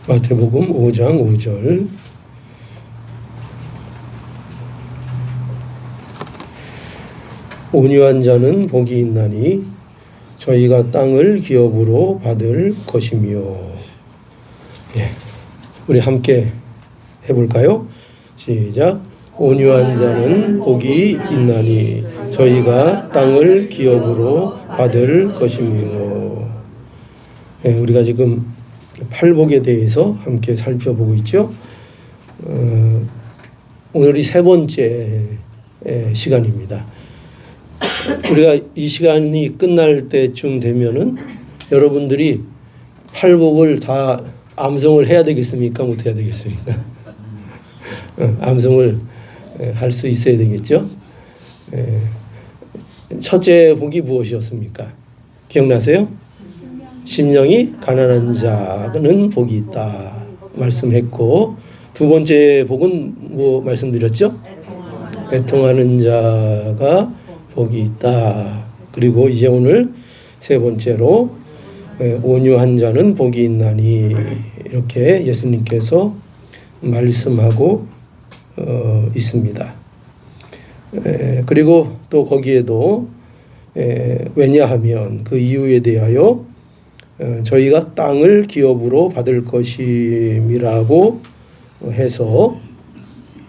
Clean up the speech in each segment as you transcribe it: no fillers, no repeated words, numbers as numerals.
마태복음 5장 5절. 온유한 자는 복이 있나니 저희가 땅을 기업으로 받을 것이며. 예, 우리 함께 해볼까요? 시작. 온유한 자는 복이 있나니 저희가 땅을 기업으로 받을 것이며. 예, 우리가 지금 팔복에 대해서 함께 살펴보고 있죠. 오늘이 세 번째 시간입니다. 우리가 이 시간이 끝날 때쯤 되면은 여러분들이 팔복을 다 암송을 해야 되겠습니까? 못 해야 되겠습니까? 암송을 할 수 있어야 되겠죠. 첫째 복이 무엇이었습니까? 기억나세요? 심령이 가난한 자는 복이 있다 말씀했고, 두 번째 복은 뭐 말씀드렸죠? 애통하는 자가 복이 있다. 그리고 이제 오늘 세 번째로 온유한 자는 복이 있나니 이렇게 예수님께서 말씀하고 있습니다. 그리고 또 거기에도 왜냐하면 그 이유에 대하여 저희가 땅을 기업으로 받을 것임이라고 해서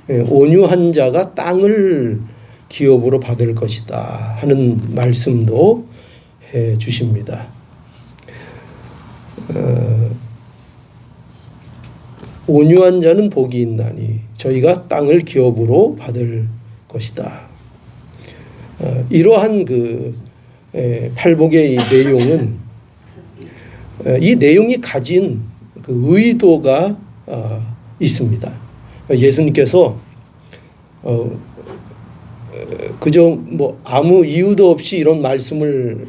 온유한 자가 땅을 기업으로 받을 것이다 하는 말씀도 해 주십니다. 온유한 자는 복이 있나니 저희가 땅을 기업으로 받을 것이다. 이러한 그 팔복의 이 내용은 이 내용이 가진 그 의도가 있습니다. 예수님께서 그저 뭐 아무 이유도 없이 이런 말씀을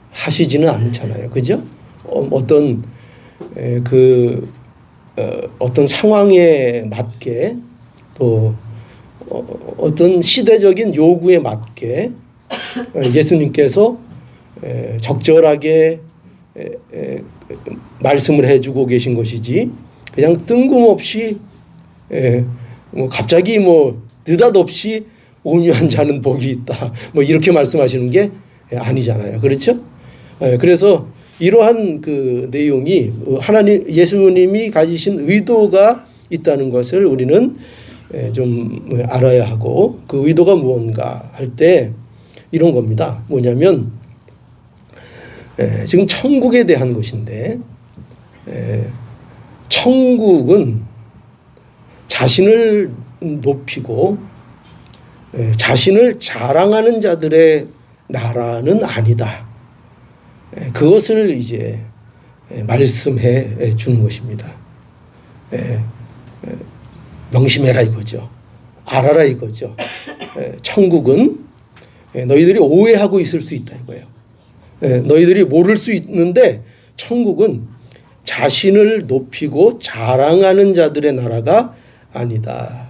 하시지는 않잖아요, 그죠? 어떤 어떤 상황에 맞게 또 어떤 시대적인 요구에 맞게 예수님께서 적절하게 말씀을 해주고 계신 것이지, 그냥 뜬금없이 뭐 갑자기 뭐 느닷없이 온유한 자는 복이 있다 뭐 이렇게 말씀하시는 게 아니잖아요, 그렇죠? 그래서 이러한 그 내용이 하나님 예수님이 가지신 의도가 있다는 것을 우리는 좀 알아야 하고, 그 의도가 무언가 할 때 이런 겁니다. 뭐냐면 지금 천국에 대한 것인데, 천국은 자신을 높이고 자신을 자랑하는 자들의 나라는 아니다. 그것을 이제 말씀해 주는 것입니다. 명심해라 이거죠. 알아라 이거죠. 천국은 너희들이 오해하고 있을 수 있다 이거예요. 너희들이 모를 수 있는데 천국은 자신을 높이고 자랑하는 자들의 나라가 아니다.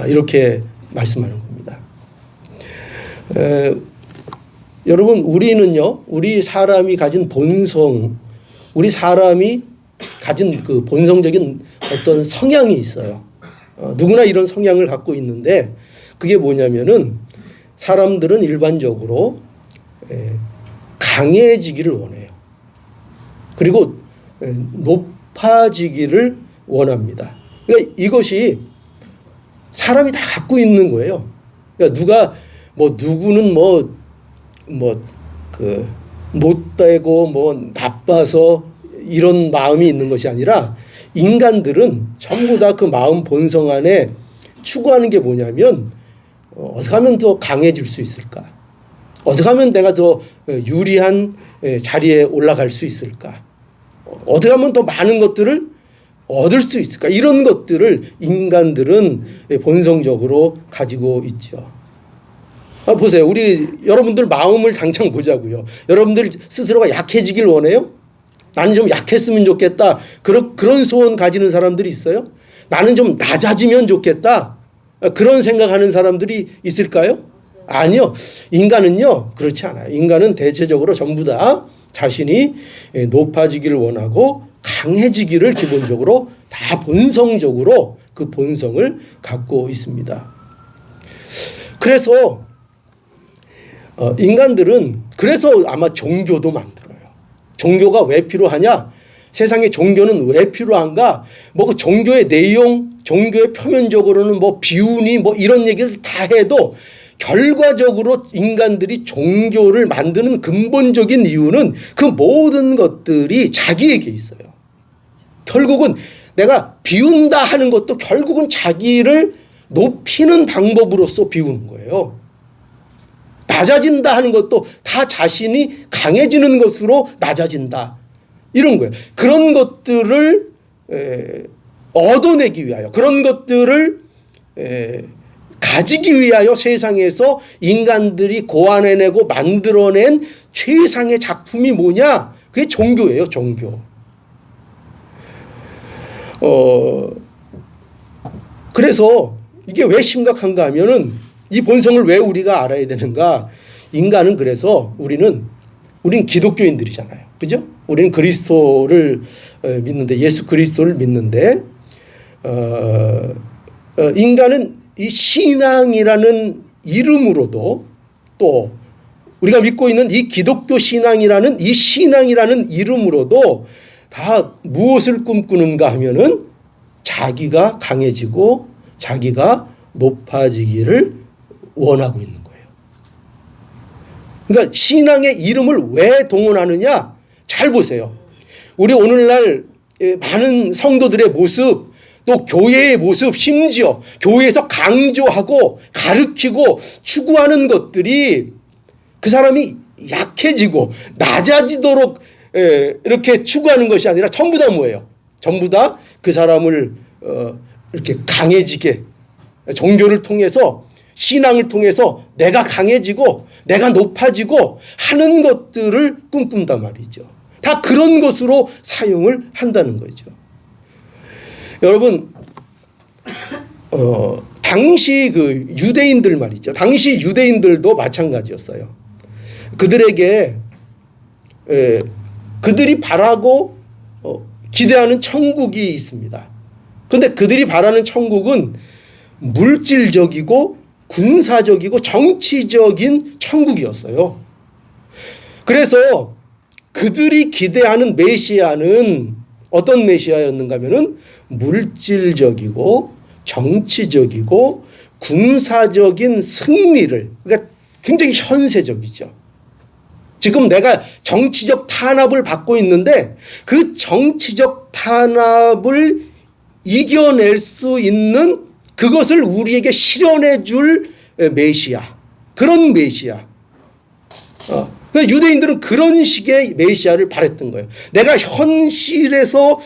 이렇게 말씀하는 겁니다. 여러분, 우리는요, 우리 사람이 가진 본성, 우리 사람이 가진 그 본성적인 어떤 성향이 있어요. 누구나 이런 성향을 갖고 있는데, 그게 뭐냐면은 사람들은 일반적으로 강해지기를 원해요. 그리고 높아지기를 원합니다. 그러니까 이것이 사람이 다 갖고 있는 거예요. 그러니까 누가 뭐 누구는 못되고 뭐 나빠서 이런 마음이 있는 것이 아니라, 인간들은 전부 다 그 마음 본성 안에 추구하는 게 뭐냐면 어떻게 하면 더 강해질 수 있을까? 어떻게 하면 내가 더 유리한 자리에 올라갈 수 있을까? 어떻게 하면 더 많은 것들을 얻을 수 있을까? 이런 것들을 인간들은 본성적으로 가지고 있죠. 보세요. 여러분들 마음을 당장 보자고요. 여러분들 스스로가 약해지길 원해요? 나는 좀 약했으면 좋겠다. 그런 소원 가지는 사람들이 있어요? 나는 좀 낮아지면 좋겠다. 그런 생각하는 사람들이 있을까요? 아니요. 인간은요, 그렇지 않아요. 인간은 대체적으로 전부 다 자신이 높아지기를 원하고 강해지기를 기본적으로 다 본성적으로 그 본성을 갖고 있습니다. 그래서 인간들은 그래서 아마 종교도 만들어요. 종교가 왜 필요하냐? 세상에 종교는 왜 필요한가? 뭐 그 종교의 내용, 종교의 표면적으로는 뭐 비유니 뭐 이런 얘기를 다 해도 결과적으로 인간들이 종교를 만드는 근본적인 이유는 그 모든 것들이 자기에게 있어요. 결국은 내가 비운다 하는 것도 결국은 자기를 높이는 방법으로서 비우는 거예요. 낮아진다 하는 것도 다 자신이 강해지는 것으로 낮아진다. 이런 거예요. 그런 것들을 얻어내기 위하여, 그런 것들을 가지기 위하여 세상에서 인간들이 고안해내고 만들어낸 최상의 작품이 뭐냐? 그게 종교예요. 종교. 그래서 이게 왜 심각한가 하면은 이 본성을 왜 우리가 알아야 되는가? 인간은 그래서 우리는 기독교인들이잖아요. 그죠? 우리는 그리스도를 믿는데, 예수 그리스도를 믿는데, 인간은 이 신앙이라는 이름으로도 또 우리가 믿고 있는 이 기독교 신앙이라는 이 신앙이라는 이름으로도 다 무엇을 꿈꾸는가 하면은 자기가 강해지고 자기가 높아지기를 원하고 있는 거예요. 그러니까 신앙의 이름을 왜 동원하느냐? 잘 보세요. 우리 오늘날 많은 성도들의 모습, 또 교회의 모습, 심지어 교회에서 강조하고 가르치고 추구하는 것들이 그 사람이 약해지고 낮아지도록 이렇게 추구하는 것이 아니라 전부 다 뭐예요? 전부 다 그 사람을 이렇게 강해지게, 종교를 통해서, 신앙을 통해서 내가 강해지고 내가 높아지고 하는 것들을 꿈꾼단 말이죠. 다 그런 것으로 사용을 한다는 거죠. 여러분, 당시 그 유대인들 말이죠. 당시 유대인들도 마찬가지였어요. 그들에게 그들이 바라고 기대하는 천국이 있습니다. 그런데 그들이 바라는 천국은 물질적이고 군사적이고 정치적인 천국이었어요. 그래서 그들이 기대하는 메시아는 어떤 메시아였는가 하면은 물질적이고 정치적이고 군사적인 승리를, 그러니까 굉장히 현세적이죠. 지금 내가 정치적 탄압을 받고 있는데 그 정치적 탄압을 이겨낼 수 있는 그것을 우리에게 실현해 줄 메시아, 그런 메시아. 유대인들은 그런 식의 메시아를 바랬던 거예요. 내가 현실에서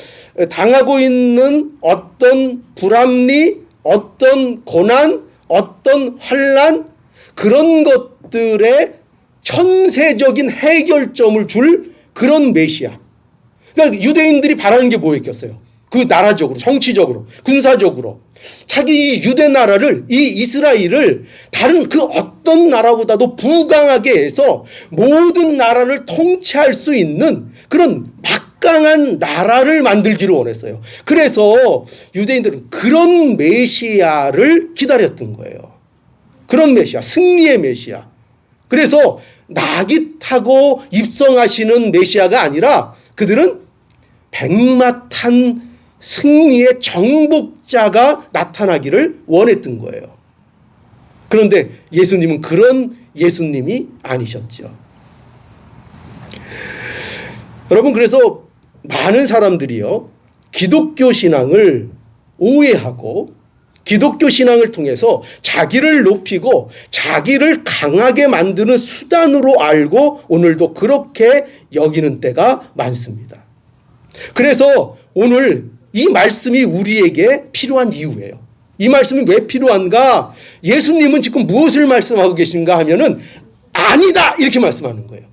당하고 있는 어떤 불합리, 어떤 고난, 어떤 환난, 그런 것들의 현세적인 해결점을 줄 그런 메시아. 그러니까 유대인들이 바라는 게 뭐였겠어요? 그 나라적으로, 정치적으로, 군사적으로 자기 유대 나라를, 이 이스라엘을 다른 그 어떤 나라보다도 부강하게 해서 모든 나라를 통치할 수 있는 그런 막강한 나라를 만들기를 원했어요. 그래서 유대인들은 그런 메시아를 기다렸던 거예요. 그런 메시아, 승리의 메시아. 그래서 낙이 타고 입성하시는 메시아가 아니라 그들은 백마 탄 승리의 정복자가 나타나기를 원했던 거예요. 그런데 예수님은 그런 예수님이 아니셨죠. 여러분, 그래서 많은 사람들이요, 기독교 신앙을 오해하고 기독교 신앙을 통해서 자기를 높이고 자기를 강하게 만드는 수단으로 알고 오늘도 그렇게 여기는 때가 많습니다. 그래서 오늘 이 말씀이 우리에게 필요한 이유예요. 이 말씀이 왜 필요한가? 예수님은 지금 무엇을 말씀하고 계신가 하면은 아니다, 이렇게 말씀하는 거예요.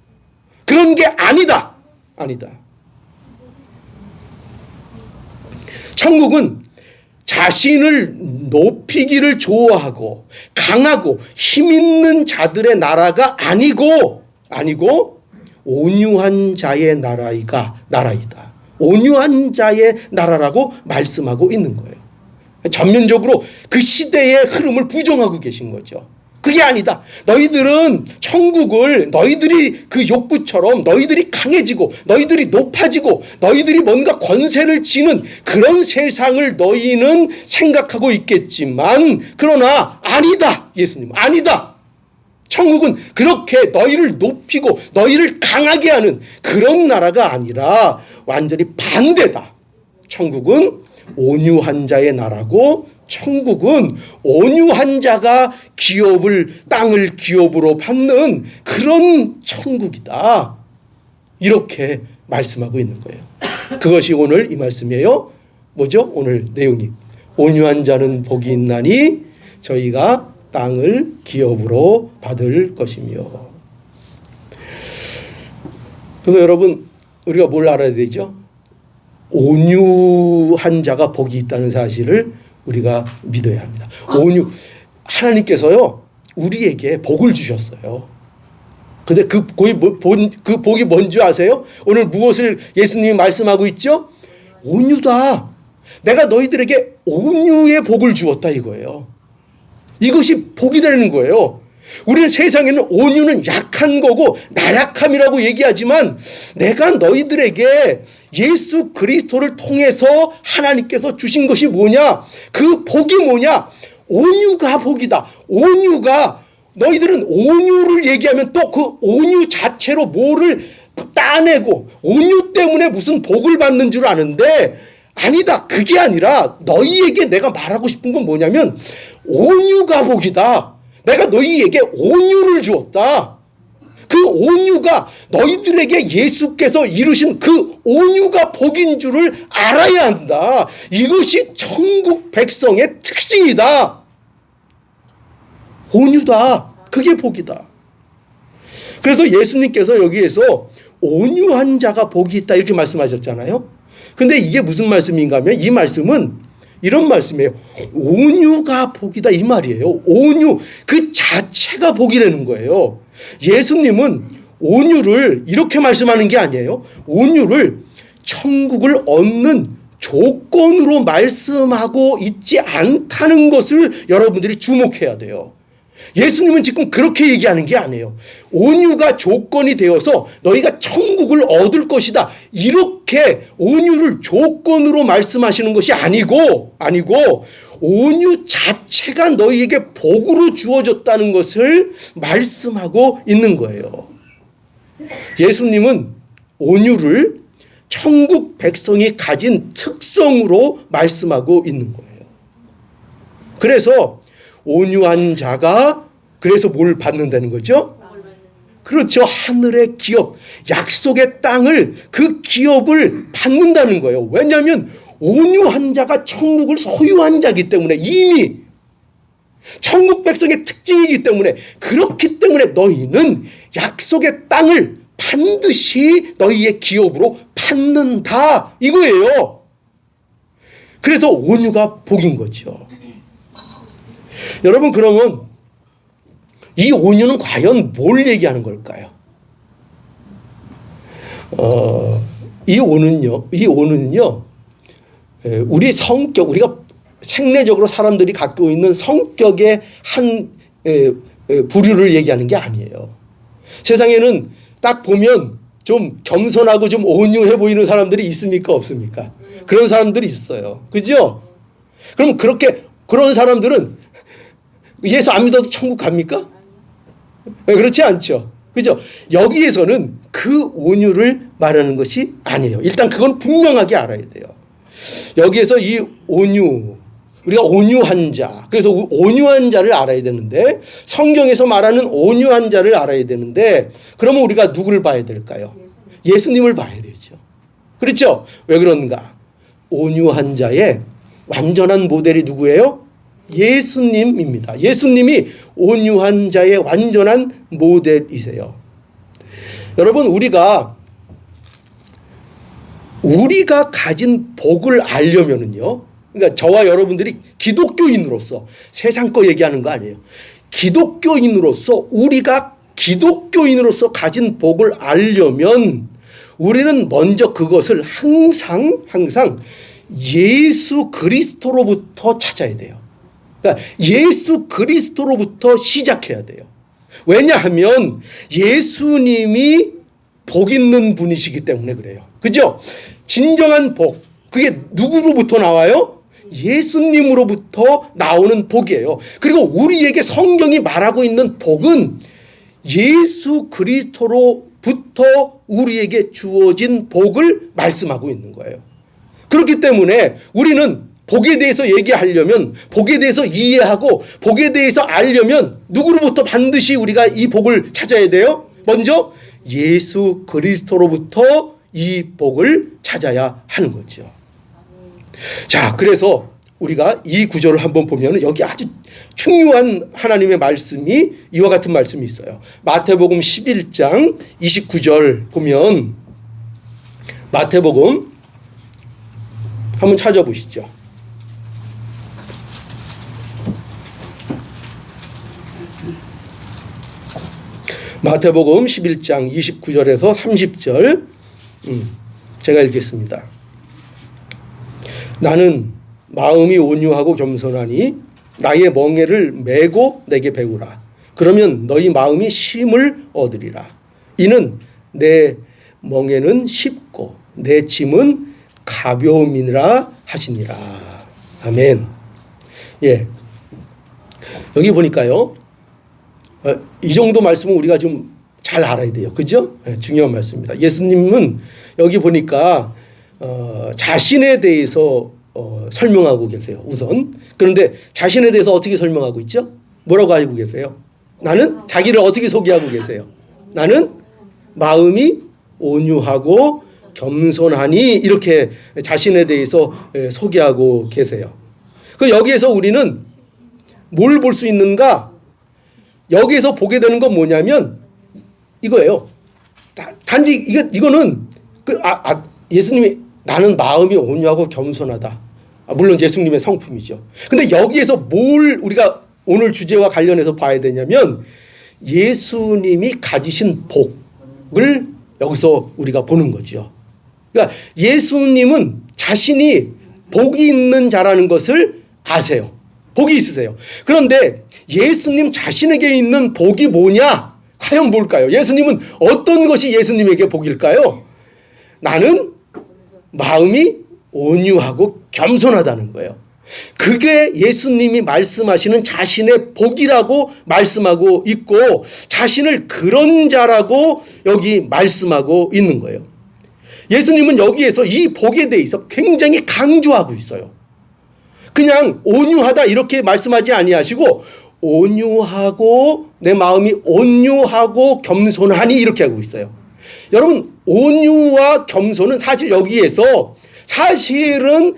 그런 게 아니다. 아니다. 천국은 자신을 높이기를 좋아하고 강하고 힘 있는 자들의 나라가 아니고 온유한 자의 나라이다. 온유한 자의 나라라고 말씀하고 있는 거예요. 전면적으로 그 시대의 흐름을 부정하고 계신 거죠. 그게 아니다. 너희들은 천국을 너희들이 그 욕구처럼 너희들이 강해지고 너희들이 높아지고 너희들이 뭔가 권세를 쥐는 그런 세상을 너희는 생각하고 있겠지만 그러나 아니다. 예수님 아니다. 천국은 그렇게 너희를 높이고 너희를 강하게 하는 그런 나라가 아니라 완전히 반대다. 천국은 온유한 자의 나라고 천국은 온유한 자가 땅을 기업으로 받는 그런 천국이다. 이렇게 말씀하고 있는 거예요. 그것이 오늘 이 말씀이에요. 뭐죠? 오늘 내용이 온유한 자는 복이 있나니 저희가 땅을 기업으로 받을 것이며. 그래서 여러분 우리가 뭘 알아야 되죠? 온유한 자가 복이 있다는 사실을 우리가 믿어야 합니다. 하나님께서요 우리에게 복을 주셨어요. 근데 그 복이 뭔지 아세요? 오늘 무엇을 예수님이 말씀하고 있죠? 온유다. 내가 너희들에게 온유의 복을 주었다 이거예요. 이것이 복이 되는 거예요. 우리는 세상에는 온유는 약한 거고 나약함이라고 얘기하지만 내가 너희들에게 예수 그리스도를 통해서 하나님께서 주신 것이 뭐냐? 그 복이 뭐냐? 온유가 복이다. 온유가 너희들은 온유를 얘기하면 또 그 온유 자체로 뭐를 따내고 온유 때문에 무슨 복을 받는 줄 아는데 아니다. 그게 아니라 너희에게 내가 말하고 싶은 건 뭐냐면 온유가 복이다. 내가 너희에게 온유를 주었다. 그 온유가 너희들에게 예수께서 이루신 그 온유가 복인 줄을 알아야 한다. 이것이 천국 백성의 특징이다. 온유다. 그게 복이다. 그래서 예수님께서 여기에서 온유한 자가 복이 있다 이렇게 말씀하셨잖아요. 근데 이게 무슨 말씀인가 하면 이 말씀은 이런 말씀이에요. 온유가 복이다 이 말이에요. 온유 그 자체가 복이라는 거예요. 예수님은 온유를 이렇게 말씀하는 게 아니에요. 온유를 천국을 얻는 조건으로 말씀하고 있지 않다는 것을 여러분들이 주목해야 돼요. 예수님은 지금 그렇게 얘기하는 게 아니에요. 온유가 조건이 되어서 너희가 천국을 얻을 것이다. 이렇게 온유를 조건으로 말씀하시는 것이 아니고 온유 자체가 너희에게 복으로 주어졌다는 것을 말씀하고 있는 거예요. 예수님은 온유를 천국 백성이 가진 특성으로 말씀하고 있는 거예요. 그래서 온유한 자가 그래서 뭘 받는다는 거죠? 그렇죠. 하늘의 기업, 약속의 땅을 그 기업을 받는다는 거예요. 왜냐하면 온유한 자가 천국을 소유한 자이기 때문에 이미 천국 백성의 특징이기 때문에 그렇기 때문에 너희는 약속의 땅을 반드시 너희의 기업으로 받는다 이거예요. 그래서 온유가 복인 거죠. 여러분 그러면 이 온유는 과연 뭘 얘기하는 걸까요? 이 온유는요 우리 성격 우리가 생내적으로 사람들이 갖고 있는 성격의 한 부류를 얘기하는 게 아니에요. 세상에는 딱 보면 좀 겸손하고 좀 온유해 보이는 사람들이 있습니까 없습니까? 그런 사람들이 있어요. 그죠? 그럼 그런 사람들은 예수 안 믿어도 천국 갑니까? 그렇지 않죠. 그죠? 여기에서는 그 온유를 말하는 것이 아니에요. 일단 그건 분명하게 알아야 돼요. 여기에서 이 온유, 우리가 온유한 자, 그래서 온유한 자를 알아야 되는데 성경에서 말하는 온유한 자를 알아야 되는데 그러면 우리가 누구를 봐야 될까요? 예수님을 봐야 되죠. 그렇죠? 왜 그런가? 온유한 자의 완전한 모델이 누구예요? 예수님입니다. 예수님이 온유한 자의 완전한 모델이세요. 여러분 우리가 가진 복을 알려면은요. 그러니까 저와 여러분들이 기독교인으로서 세상 거 얘기하는 거 아니에요. 기독교인으로서 우리가 기독교인으로서 가진 복을 알려면 우리는 먼저 그것을 항상 예수 그리스도로부터 찾아야 돼요. 그러니까 예수 그리스도로부터 시작해야 돼요. 왜냐하면 예수님이 복 있는 분이시기 때문에 그래요. 그죠? 진정한 복, 그게 누구로부터 나와요? 예수님으로부터 나오는 복이에요. 그리고 우리에게 성경이 말하고 있는 복은 예수 그리스도로부터 우리에게 주어진 복을 말씀하고 있는 거예요. 그렇기 때문에 우리는 복에 대해서 얘기하려면, 복에 대해서 이해하고 복에 대해서 알려면 누구로부터 반드시 우리가 이 복을 찾아야 돼요? 먼저 예수 그리스도로부터 이 복을 찾아야 하는 거죠. 자, 그래서 우리가 이 구절을 한번 보면 여기 아주 중요한 하나님의 말씀이 이와 같은 말씀이 있어요. 마태복음 11장 29절 보면, 마태복음 한번 찾아보시죠. 마태복음 11장 29절에서 30절 제가 읽겠습니다. 나는 마음이 온유하고 겸손하니 나의 멍에를 메고 내게 배우라. 그러면 너희 마음이 쉼을 얻으리라. 이는 내 멍에는 쉽고 내 짐은 가벼움이라 하시니라. 아멘. 예. 여기 보니까요. 이 정도 말씀은 우리가 좀 잘 알아야 돼요. 그죠? 네, 중요한 말씀입니다. 예수님은 여기 보니까 자신에 대해서 설명하고 계세요. 우선. 그런데 자신에 대해서 어떻게 설명하고 있죠? 뭐라고 하고 계세요? 나는 자기를 어떻게 소개하고 계세요? 나는 마음이 온유하고 겸손하니, 이렇게 자신에 대해서 소개하고 계세요. 그 여기에서 우리는 뭘 볼 수 있는가? 여기에서 보게 되는 건 뭐냐면 이거예요. 단지 이거는 예수님이 나는 마음이 온유하고 겸손하다. 물론 예수님의 성품이죠. 근데 여기에서 뭘 우리가 오늘 주제와 관련해서 봐야 되냐면 예수님이 가지신 복을 여기서 우리가 보는 거죠. 그러니까 예수님은 자신이 복이 있는 자라는 것을 아세요. 복이 있으세요. 그런데 예수님 자신에게 있는 복이 뭐냐? 과연 뭘까요? 예수님은 어떤 것이 예수님에게 복일까요? 나는 마음이 온유하고 겸손하다는 거예요. 그게 예수님이 말씀하시는 자신의 복이라고 말씀하고 있고, 자신을 그런 자라고 여기 말씀하고 있는 거예요. 예수님은 여기에서 이 복에 대해서 굉장히 강조하고 있어요. 그냥 온유하다 이렇게 말씀하지 아니하시고 온유하고 내 마음이 온유하고 겸손하니 이렇게 하고 있어요. 여러분, 온유와 겸손은 사실 여기에서 사실은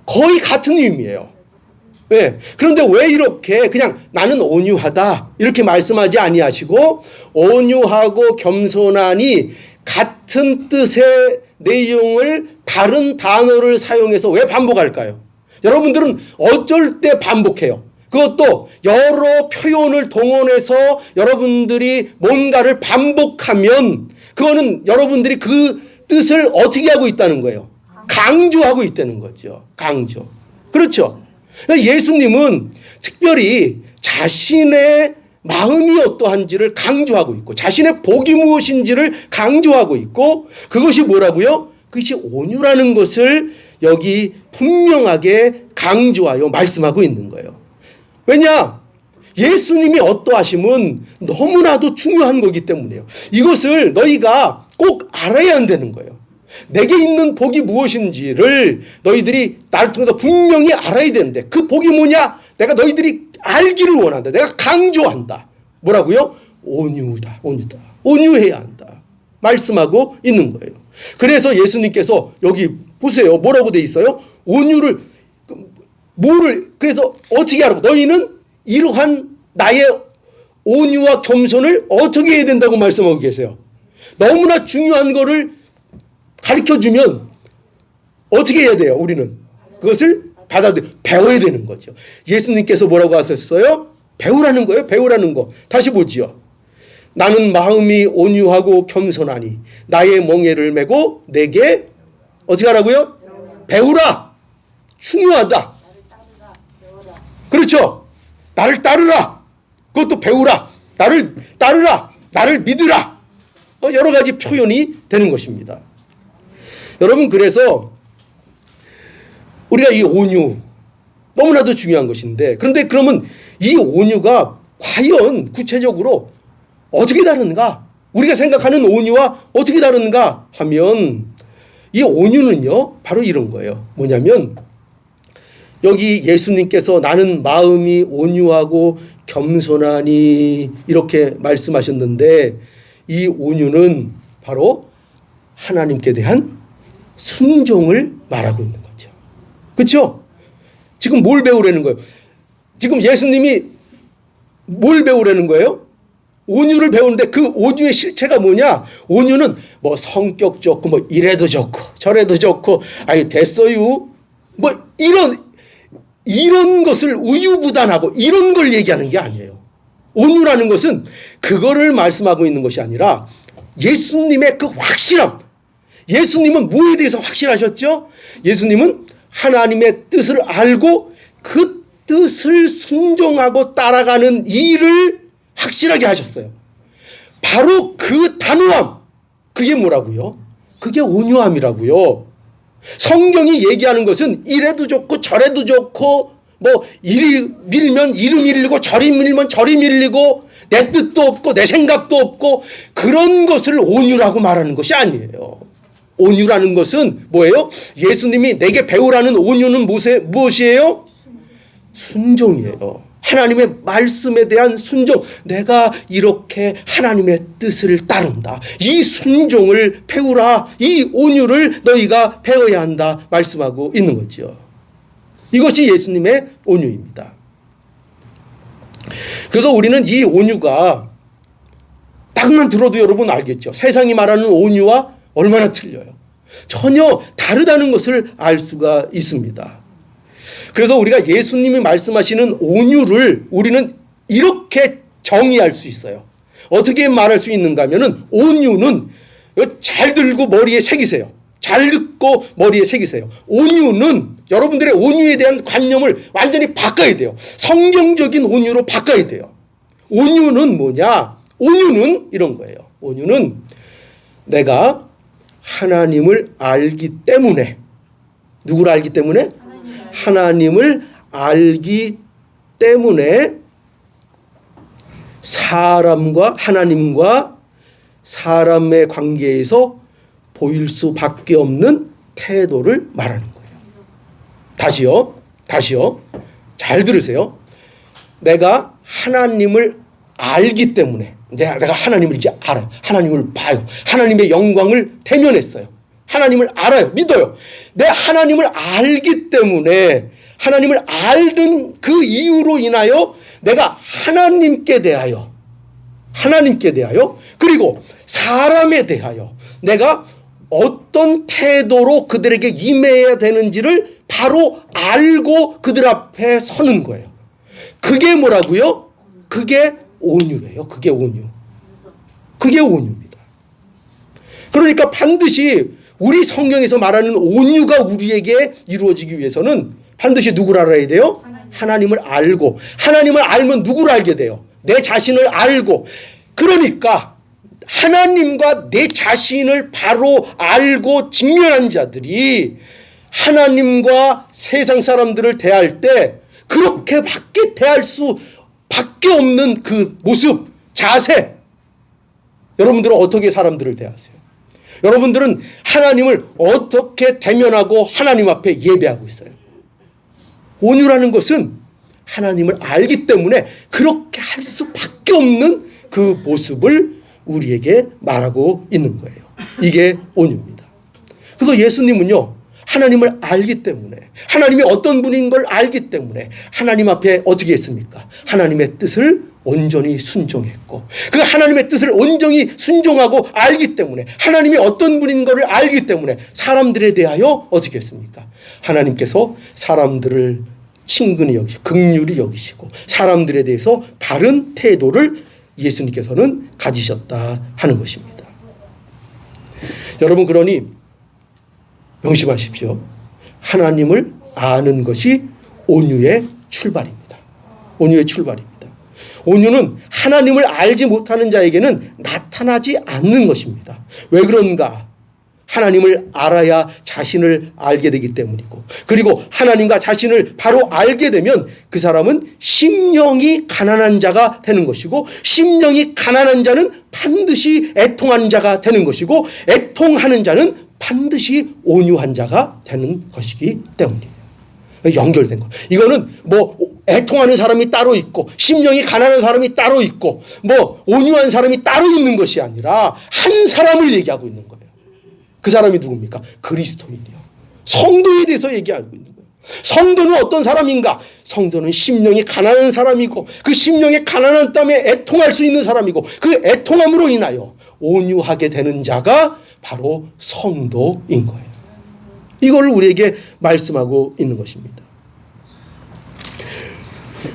거의 같은 의미예요. 네. 그런데 왜 이렇게 그냥 나는 온유하다 이렇게 말씀하지 아니하시고 온유하고 겸손하니 같은 뜻의 내용을 다른 단어를 사용해서 왜 반복할까요? 여러분들은 어쩔 때 반복해요. 그것도 여러 표현을 동원해서 여러분들이 뭔가를 반복하면 그거는 여러분들이 그 뜻을 어떻게 하고 있다는 거예요? 강조하고 있다는 거죠. 강조. 그렇죠. 예수님은 특별히 자신의 마음이 어떠한지를 강조하고 있고 자신의 복이 무엇인지를 강조하고 있고, 그것이 뭐라고요? 그것이 온유라는 것을 여기 분명하게 강조하여 말씀하고 있는 거예요. 왜냐? 예수님이 어떠하심은 너무나도 중요한 거기 때문이에요. 이것을 너희가 꼭 알아야 한다는 거예요. 내게 있는 복이 무엇인지를 너희들이 나를 통해서 분명히 알아야 되는데, 그 복이 뭐냐? 내가 너희들이 알기를 원한다. 내가 강조한다. 뭐라고요? 온유다. 온유다. 온유해야 한다. 말씀하고 있는 거예요. 그래서 예수님께서 여기 보세요. 뭐라고 돼 있어요? 온유를 그래서 어떻게 하라고? 너희는 이러한 나의 온유와 겸손을 어떻게 해야 된다고 말씀하고 계세요. 너무나 중요한 거를 가르쳐주면 어떻게 해야 돼요? 우리는 그것을 배워야 되는 거죠. 예수님께서 뭐라고 하셨어요? 배우라는 거예요. 배우라는 거. 다시 보지요. 나는 마음이 온유하고 겸손하니 나의 멍에를 메고 내게 어떻게 하라고요? 배우라. 중요하다. 그렇죠. 나를 따르라. 그것도 배우라. 나를 따르라. 나를 믿으라. 여러 가지 표현이 되는 것입니다. 여러분, 그래서 우리가 이 온유 너무나도 중요한 것인데, 그런데 그러면 이 온유가 과연 구체적으로 어떻게 다른가? 우리가 생각하는 온유와 어떻게 다른가 하면 이 온유는요 바로 이런 거예요. 뭐냐면 여기 예수님께서 나는 마음이 온유하고 겸손하니 이렇게 말씀하셨는데, 이 온유는 바로 하나님께 대한 순종을 말하고 있는 거죠. 그렇죠? 지금 뭘 배우라는 거예요? 지금 예수님이 뭘 배우라는 거예요? 온유를 배우는데 그 온유의 실체가 뭐냐? 온유는 뭐 성격 좋고 뭐 이래도 좋고 저래도 좋고 아니 됐어요. 뭐 이런 것을 우유부단하고 이런 걸 얘기하는 게 아니에요. 온유라는 것은 그거를 말씀하고 있는 것이 아니라 예수님의 그 확실함. 예수님은 뭐에 대해서 확실하셨죠? 예수님은 하나님의 뜻을 알고 그 뜻을 순종하고 따라가는 일을 확실하게 하셨어요. 바로 그 단호함, 그게 뭐라고요? 그게 온유함이라고요. 성경이 얘기하는 것은 이래도 좋고 저래도 좋고 뭐 이리 밀면 이리 밀리고 저리 밀면 저리 밀리고 내 뜻도 없고 내 생각도 없고 그런 것을 온유라고 말하는 것이 아니에요. 온유라는 것은 뭐예요? 예수님이 내게 배우라는 온유는 무엇이에요? 순종이에요. 하나님의 말씀에 대한 순종. 내가 이렇게 하나님의 뜻을 따른다. 이 순종을 배우라. 이 온유를 너희가 배워야 한다. 말씀하고 있는 거죠. 이것이 예수님의 온유입니다. 그래서 우리는 이 온유가 딱만 들어도 여러분 알겠죠. 세상이 말하는 온유와 얼마나 틀려요. 전혀 다르다는 것을 알 수가 있습니다. 그래서 우리가 예수님이 말씀하시는 온유를 우리는 이렇게 정의할 수 있어요. 어떻게 말할 수 있는가 하면은 온유는 잘 들고 머리에 새기세요. 잘 듣고 머리에 새기세요. 온유는 여러분들의 온유에 대한 관념을 완전히 바꿔야 돼요. 성경적인 온유로 바꿔야 돼요. 온유는 뭐냐? 온유는 이런 거예요. 온유는 내가 하나님을 알기 때문에, 누구를 알기 때문에? 하나님을 알기 때문에 하나님과 사람의 관계에서 보일 수밖에 없는 태도를 말하는 거예요. 다시요. 잘 들으세요. 내가 하나님을 알기 때문에, 내가 하나님을 이제 알아요. 하나님을 봐요. 하나님의 영광을 대면했어요. 하나님을 알아요. 믿어요. 내 하나님을 알기 때문에 하나님을 알는 그 이유로 인하여 내가 하나님께 대하여 그리고 사람에 대하여 내가 어떤 태도로 그들에게 임해야 되는지를 바로 알고 그들 앞에 서는 거예요. 그게 뭐라고요? 그게 온유예요. 그게 온유입니다. 그러니까 반드시 우리 성경에서 말하는 온유가 우리에게 이루어지기 위해서는 반드시 누구를 알아야 돼요? 하나님을 알고, 하나님을 알면 누구를 알게 돼요? 내 자신을 알고. 그러니까 하나님과 내 자신을 바로 알고 직면한 자들이 하나님과 세상 사람들을 대할 때 그렇게밖에 대할 수밖에 없는 그 모습, 자세. 여러분들은 어떻게 사람들을 대하세요? 여러분들은 하나님을 어떻게 대면하고 하나님 앞에 예배하고 있어요? 온유라는 것은 하나님을 알기 때문에 그렇게 할 수밖에 없는 그 모습을 우리에게 말하고 있는 거예요. 이게 온유입니다. 그래서 예수님은요, 하나님을 알기 때문에, 하나님이 어떤 분인 걸 알기 때문에 하나님 앞에 어떻게 했습니까? 하나님의 뜻을 온전히 순종했고, 그 하나님의 뜻을 온전히 순종하고 알기 때문에, 하나님이 어떤 분인 것을 알기 때문에 사람들에 대하여 어떻게 했습니까? 하나님께서 사람들을 친근히 여기시고 긍휼히 여기시고 사람들에 대해서 바른 태도를 예수님께서는 가지셨다 하는 것입니다. 여러분, 그러니 명심하십시오. 하나님을 아는 것이 온유의 출발입니다. 온유의 출발입니다. 온유는 하나님을 알지 못하는 자에게는 나타나지 않는 것입니다. 왜 그런가? 하나님을 알아야 자신을 알게 되기 때문이고, 그리고 하나님과 자신을 바로 알게 되면 그 사람은 심령이 가난한 자가 되는 것이고, 심령이 가난한 자는 반드시 애통하는 자가 되는 것이고, 애통하는 자는 반드시 온유한 자가 되는 것이기 때문이에요. 연결된 거. 이거는 뭐 애통하는 사람이 따로 있고 심령이 가난한 사람이 따로 있고 뭐 온유한 사람이 따로 있는 것이 아니라 한 사람을 얘기하고 있는 거예요. 그 사람이 누굽니까? 그리스도인이요. 성도에 대해서 얘기하고 있는 거예요. 성도는 어떤 사람인가? 성도는 심령이 가난한 사람이고, 그 심령의 가난한 땀에 애통할 수 있는 사람이고, 그 애통함으로 인하여 온유하게 되는 자가 바로 성도인 거예요. 이걸 우리에게 말씀하고 있는 것입니다.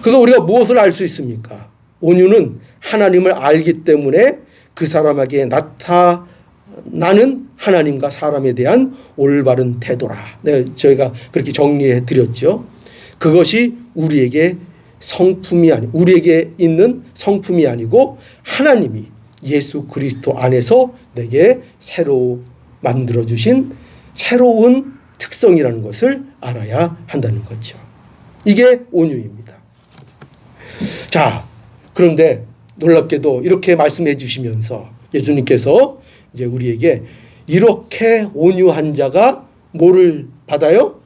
그래서 우리가 무엇을 알 수 있습니까? 온유는 하나님을 알기 때문에 그 사람에게 나타나는 하나님과 사람에 대한 올바른 태도라. 네, 저희가 그렇게 정리해 드렸죠. 그것이 우리에게 우리에게 있는 성품이 아니고 하나님이 예수 그리스도 안에서 내게 새로 만들어 주신 새로운 특성이라는 것을 알아야 한다는 거죠. 이게 온유입니다. 자, 그런데 놀랍게도 이렇게 말씀해 주시면서 예수님께서 이제 우리에게 이렇게 온유한 자가 뭐를 받아요?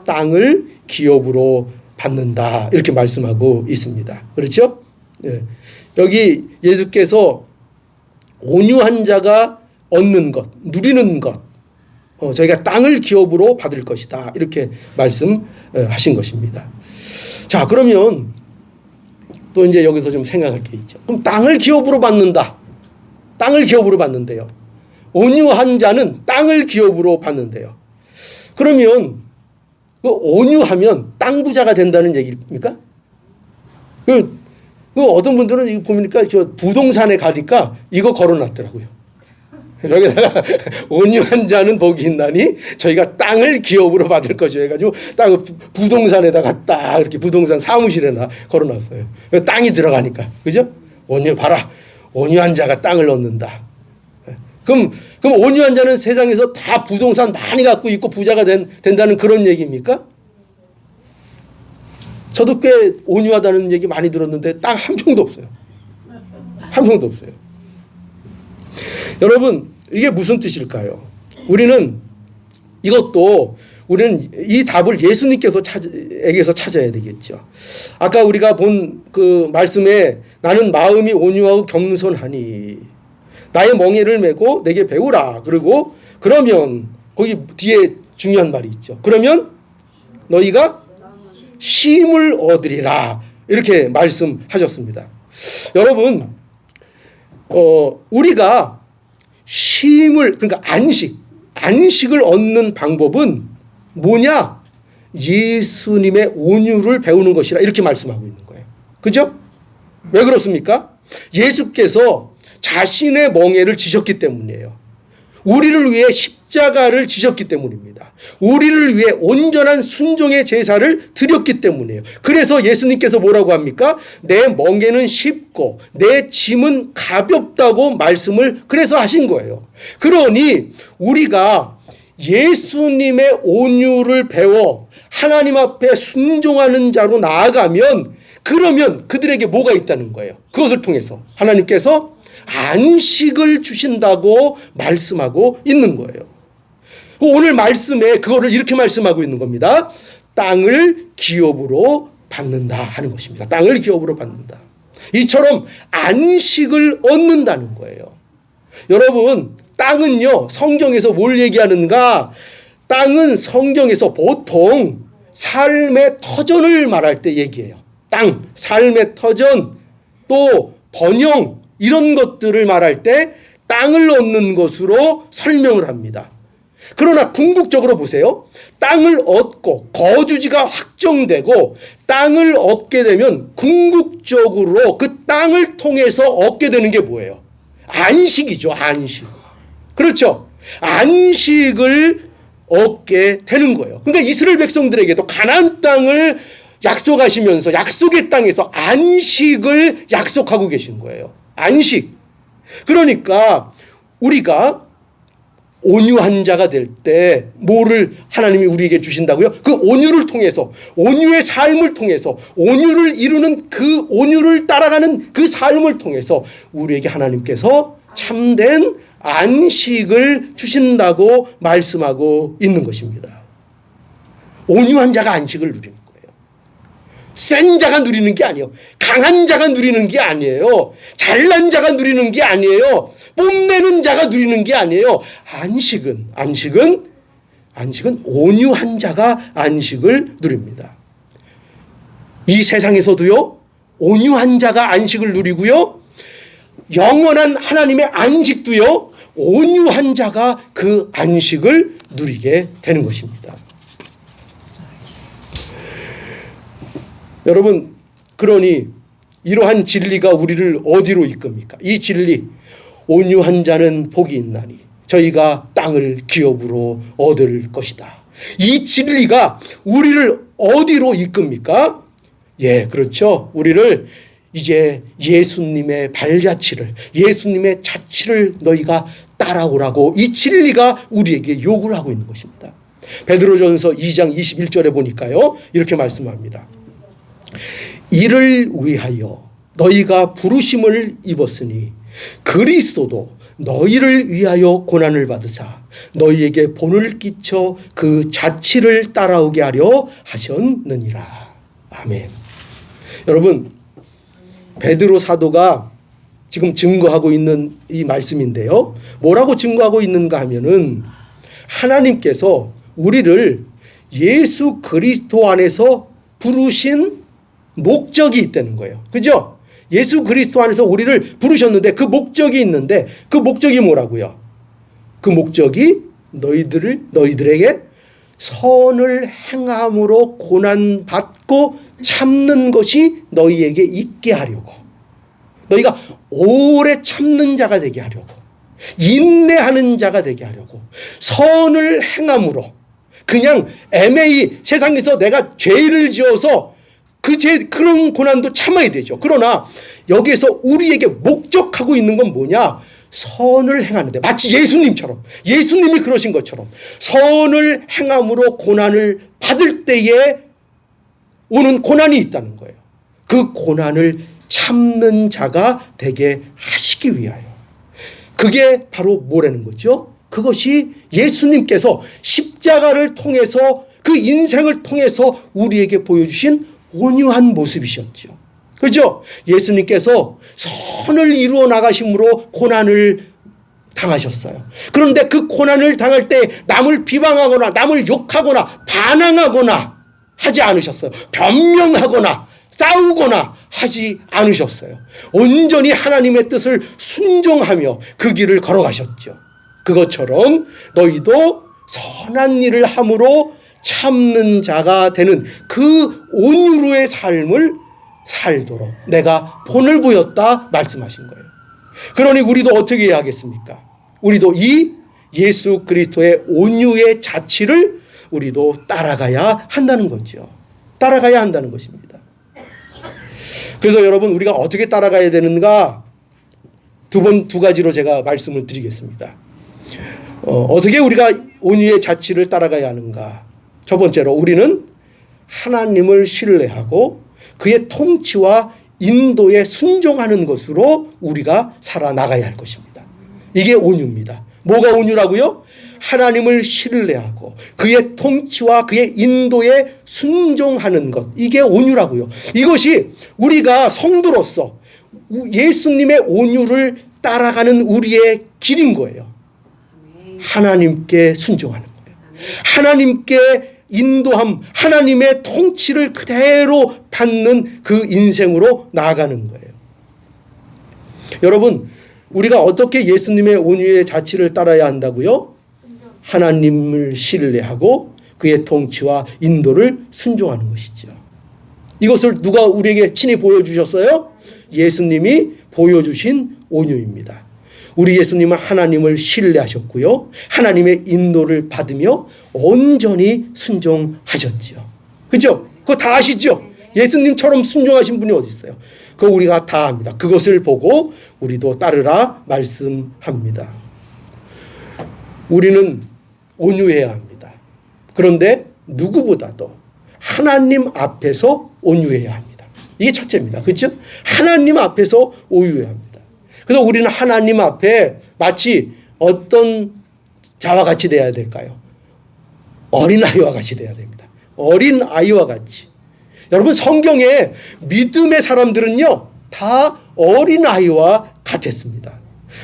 땅을 기업으로 받는다. 이렇게 말씀하고 있습니다. 그렇죠? 예. 여기 예수께서 온유한 자가 얻는 것, 누리는 것, 저희가 땅을 기업으로 받을 것이다. 이렇게 말씀하신 것입니다. 자, 그러면 또 이제 여기서 좀 생각할 게 있죠. 그럼 땅을 기업으로 받는다. 땅을 기업으로 받는데요. 온유한 자는 땅을 기업으로 받는데요. 그러면 그 온유하면 땅 부자가 된다는 얘기입니까? 그 어떤 분들은 이거 보니까 저 부동산에 가니까 이거 걸어놨더라고요. 여기다가 온유한 자는 복이 있나니 저희가 땅을 기업으로 받을 것이요 해가지고 땅 부동산에다가 딱 이렇게 부동산 사무실에나 걸어놨어요. 땅이 들어가니까, 그죠? 봐라, 온유한 자가 땅을 얻는다. 그럼 온유한 자는 세상에서 다 부동산 많이 갖고 있고 부자가 된다는 그런 얘기입니까? 저도 꽤 온유하다는 얘기 많이 들었는데 땅 한 평도 없어요. 한 평도 없어요. 여러분, 이게 무슨 뜻일까요? 우리는 이 답을 예수님께서 에게서 찾아야 되겠죠. 아까 우리가 본 그 말씀에 나는 마음이 온유하고 겸손하니 나의 멍에를 메고 내게 배우라. 그러면 거기 뒤에 중요한 말이 있죠. 그러면 너희가 쉼을 얻으리라. 이렇게 말씀하셨습니다. 여러분, 우리가 그러니까 안식을 얻는 방법은 뭐냐? 예수님의 온유를 배우는 것이라 이렇게 말씀하고 있는 거예요. 그죠? 왜 그렇습니까? 예수께서 자신의 멍에를 지셨기 때문이에요. 우리를 위해 십자가를 지셨기 때문입니다. 우리를 위해 온전한 순종의 제사를 드렸기 때문이에요. 그래서 예수님께서 뭐라고 합니까? 내 멍에는 쉽고 내 짐은 가볍다고 말씀을 그래서 하신 거예요. 그러니 우리가 예수님의 온유를 배워 하나님 앞에 순종하는 자로 나아가면 그러면 그들에게 뭐가 있다는 거예요. 그것을 통해서 하나님께서 안식을 주신다고 말씀하고 있는 거예요. 오늘 말씀에 그거를 이렇게 말씀하고 있는 겁니다. 땅을 기업으로 받는다 하는 것입니다. 땅을 기업으로 받는다. 이처럼 안식을 얻는다는 거예요. 여러분, 땅은요, 성경에서 뭘 얘기하는가? 땅은 성경에서 보통 삶의 터전을 말할 때 얘기해요. 땅, 삶의 터전, 또 번영, 이런 것들을 말할 때 땅을 얻는 것으로 설명을 합니다. 그러나 궁극적으로 보세요. 땅을 얻고 거주지가 확정되고 땅을 얻게 되면 궁극적으로 그 땅을 통해서 얻게 되는 게 뭐예요? 안식이죠. 안식. 그렇죠. 안식을 얻게 되는 거예요. 그러니까 이스라엘 백성들에게도 가나안 땅을 약속하시면서 약속의 땅에서 안식을 약속하고 계신 거예요. 안식. 그러니까 우리가 온유한 자가 될 때 뭐를 하나님이 우리에게 주신다고요? 그 온유를 통해서, 온유의 삶을 통해서, 온유를 이루는 그 온유를 따라가는 그 삶을 통해서 우리에게 하나님께서 참된 안식을 주신다고 말씀하고 있는 것입니다. 온유한 자가 안식을 누리는 거예요. 센 자가 누리는 게 아니에요. 강한 자가 누리는 게 아니에요. 잘난 자가 누리는 게 아니에요. 뽐내는 자가 누리는 게 아니에요. 안식은 온유한 자가 안식을 누립니다. 이 세상에서도요, 온유한 자가 안식을 누리고요, 영원한 하나님의 안식도요, 온유한 자가 그 안식을 누리게 되는 것입니다. 여러분, 그러니 이러한 진리가 우리를 어디로 이끕니까? 이 진리, 온유한 자는 복이 있나니 저희가 땅을 기업으로 얻을 것이다. 이 진리가 우리를 어디로 이끕니까? 예, 그렇죠. 우리를 이제 예수님의 발자취를, 예수님의 자취를 너희가 따라오라고 이 진리가 우리에게 요구를 하고 있는 것입니다. 베드로전서 2장 21절에 보니까요, 이렇게 말씀합니다. 이를 위하여 너희가 부르심을 입었으니 그리스도도 너희를 위하여 고난을 받으사 너희에게 본을 끼쳐 그 자취를 따라오게 하려 하셨느니라. 아멘. 여러분, 베드로 사도가 지금 증거하고 있는 이 말씀인데요, 뭐라고 증거하고 있는가 하면은 하나님께서 우리를 예수 그리스도 안에서 부르신 목적이 있다는 거예요. 그죠? 예수 그리스도 안에서 우리를 부르셨는데 그 목적이 있는데 그 목적이 뭐라고요? 그 목적이 너희들에게 선을 행함으로 고난받고 참는 것이 너희에게 있게 하려고, 너희가 오래 참는 자가 되게 하려고, 인내하는 자가 되게 하려고, 선을 행함으로, 그냥 애매히 세상에서 내가 죄를 지어서 그런 고난도 참아야 되죠. 그러나 여기에서 우리에게 목적하고 있는 건 뭐냐? 선을 행하는데, 마치 예수님처럼, 예수님이 그러신 것처럼 선을 행함으로 고난을 받을 때에 오는 고난이 있다는 거예요. 그 고난을 참는 자가 되게 하시기 위하여. 그게 바로 뭐라는 거죠? 그것이 예수님께서 십자가를 통해서, 그 인생을 통해서 우리에게 보여주신 온유한 모습이셨죠. 그렇죠? 예수님께서 선을 이루어 나가심으로 고난을 당하셨어요. 그런데 그 고난을 당할 때 남을 비방하거나 남을 욕하거나 반항하거나 하지 않으셨어요. 변명하거나 싸우거나 하지 않으셨어요. 온전히 하나님의 뜻을 순종하며 그 길을 걸어가셨죠. 그것처럼 너희도 선한 일을 함으로 참는 자가 되는 그 온유로의 삶을 살도록 내가 본을 보였다 말씀하신 거예요. 그러니 우리도 어떻게 해야 하겠습니까? 우리도 이 예수 그리스도의 온유의 자취를 우리도 따라가야 한다는 거죠. 따라가야 한다는 것입니다. 그래서 여러분, 우리가 어떻게 따라가야 되는가 두 가지로 제가 말씀을 드리겠습니다. 어떻게 우리가 온유의 자취를 따라가야 하는가? 첫 번째로 우리는 하나님을 신뢰하고 그의 통치와 인도에 순종하는 것으로 우리가 살아나가야 할 것입니다. 이게 온유입니다. 뭐가 온유라고요? 하나님을 신뢰하고 그의 통치와 그의 인도에 순종하는 것, 이게 온유라고요. 이것이 우리가 성도로서 예수님의 온유를 따라가는 우리의 길인 거예요. 하나님께 순종하는 거예요. 하나님께 인도함, 하나님의 통치를 그대로 받는 그 인생으로 나아가는 거예요. 여러분, 우리가 어떻게 예수님의 온유의 자취를 따라야 한다고요? 하나님을 신뢰하고 그의 통치와 인도를 순종하는 것이죠. 이것을 누가 우리에게 친히 보여주셨어요? 예수님이 보여주신 온유입니다. 우리 예수님은 하나님을 신뢰하셨고요. 하나님의 인도를 받으며 온전히 순종하셨죠. 그렇죠? 그거 다 아시죠? 예수님처럼 순종하신 분이 어디 있어요? 그거 우리가 다 압니다. 그것을 보고 우리도 따르라 말씀합니다. 우리는 온유해야 합니다. 그런데 누구보다도 하나님 앞에서 온유해야 합니다. 이게 첫째입니다. 그렇죠? 하나님 앞에서 온유해야 합니다. 그래서 우리는 하나님 앞에 마치 어떤 자와 같이 돼야 될까요? 어린아이와 같이 돼야 됩니다. 어린아이와 같이. 여러분, 성경에 믿음의 사람들은요 다 어린아이와 같았습니다.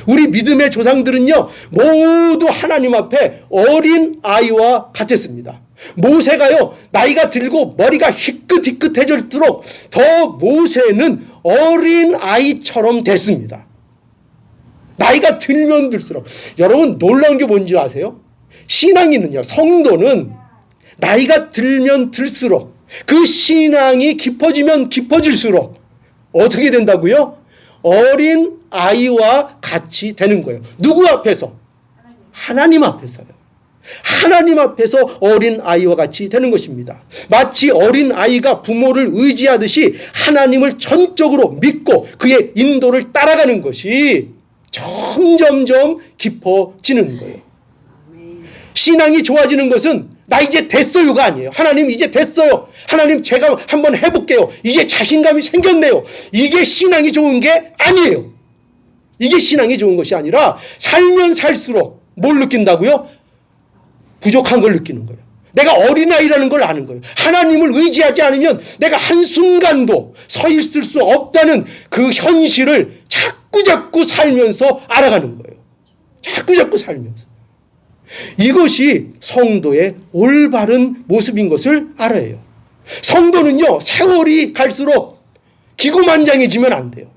우리 믿음의 조상들은요 모두 하나님 앞에 어린아이와 같았습니다. 모세가요 나이가 들고 머리가 희끗희끗해질수록 더 모세는 어린아이처럼 됐습니다. 나이가 들면 들수록. 여러분, 놀라운 게 뭔지 아세요? 신앙인은요, 성도는 나이가 들면 들수록, 그 신앙이 깊어지면 깊어질수록 어떻게 된다고요? 어린 아이와 같이 되는 거예요. 누구 앞에서? 하나님 앞에서요. 하나님 앞에서 어린 아이와 같이 되는 것입니다. 마치 어린 아이가 부모를 의지하듯이 하나님을 전적으로 믿고 그의 인도를 따라가는 것이 점점점 깊어지는 거예요. 신앙이 좋아지는 것은 나 이제 됐어요가 아니에요. 하나님 이제 됐어요. 하나님 제가 한번 해볼게요. 이제 자신감이 생겼네요. 이게 신앙이 좋은 게 아니에요. 이게 신앙이 좋은 것이 아니라 살면 살수록 뭘 느낀다고요? 부족한 걸 느끼는 거예요. 내가 어린아이라는 걸 아는 거예요. 하나님을 의지하지 않으면 내가 한순간도 서 있을 수 없다는 그 현실을 자꾸 살면서 알아가는 거예요. 자꾸 살면서. 이것이 성도의 올바른 모습인 것을 알아요. 성도는요, 세월이 갈수록 기고만장해지면 안 돼요.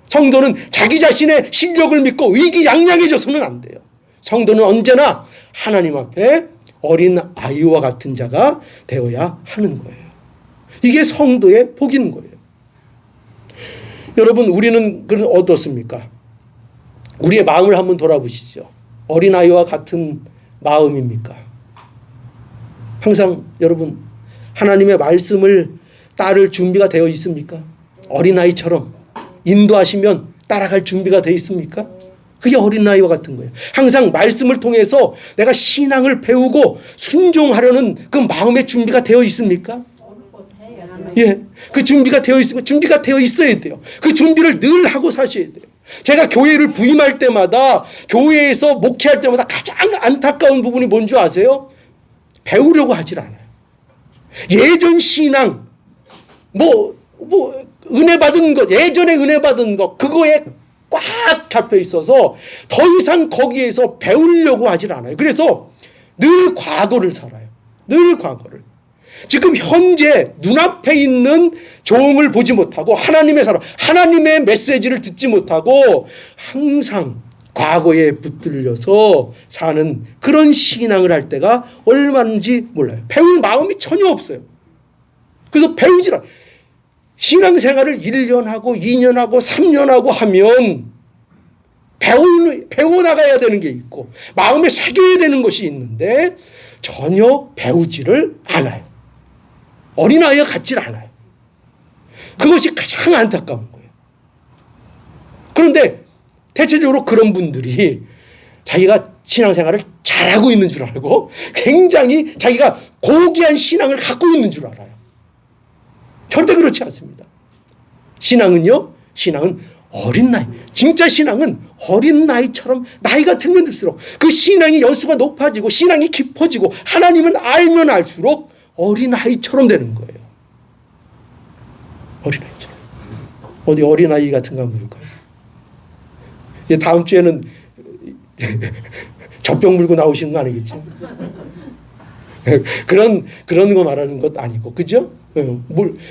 성도는 자기 자신의 실력을 믿고 의기양양해져서는 안 돼요. 성도는 언제나 하나님 앞에 어린 아이와 같은 자가 되어야 하는 거예요. 이게 성도의 복인 거예요. 여러분, 우리는 어떻습니까? 우리의 마음을 한번 돌아보시죠. 어린아이와 같은 마음입니까? 항상 여러분, 하나님의 말씀을 따를 준비가 되어 있습니까? 어린아이처럼 인도하시면 따라갈 준비가 되어 있습니까? 그게 어린아이와 같은 거예요. 항상 말씀을 통해서 내가 신앙을 배우고 순종하려는 그 마음의 준비가 되어 있습니까? 예, 그 준비가 되어 있으면 준비가 되어 있어야 돼요. 그 준비를 늘 하고 사셔야 돼요. 제가 교회를 부임할 때마다, 교회에서 목회할 때마다 가장 안타까운 부분이 뭔지 아세요? 배우려고 하질 않아요. 예전 신앙, 은혜 받은 것, 예전에 은혜 받은 것, 그거에 꽉 잡혀 있어서 더 이상 거기에서 배우려고 하질 않아요. 그래서 늘 과거를 살아요. 늘 과거를. 지금 현재 눈앞에 있는 종을 보지 못하고 하나님의 사람, 하나님의 메시지를 듣지 못하고 항상 과거에 붙들려서 사는 그런 신앙을 할 때가 얼마인지 몰라요. 배울 마음이 전혀 없어요. 그래서 배우질 않아요. 신앙생활을 1년 하고 2년 하고 3년 하고 하면 배워나가야 되는 게 있고 마음에 새겨야 되는 것이 있는데 전혀 배우지를 않아요. 어린아이와 같질 않아요. 그것이 가장 안타까운 거예요. 그런데 대체적으로 그런 분들이 자기가 신앙생활을 잘하고 있는 줄 알고 굉장히 자기가 고귀한 신앙을 갖고 있는 줄 알아요. 절대 그렇지 않습니다. 신앙은요, 신앙은 어린 나이. 진짜 신앙은 어린 나이처럼 나이가 들면 들수록 그 신앙의 연수가 높아지고 신앙이 깊어지고 하나님은 알면 알수록 어린아이처럼 되는 거예요. 어린아이처럼. 어디 어린아이 같은 거 한번 볼까요? 다음 주에는 젖병 물고 나오시는 거 아니겠지? 그런 거 말하는 것 아니고, 그죠?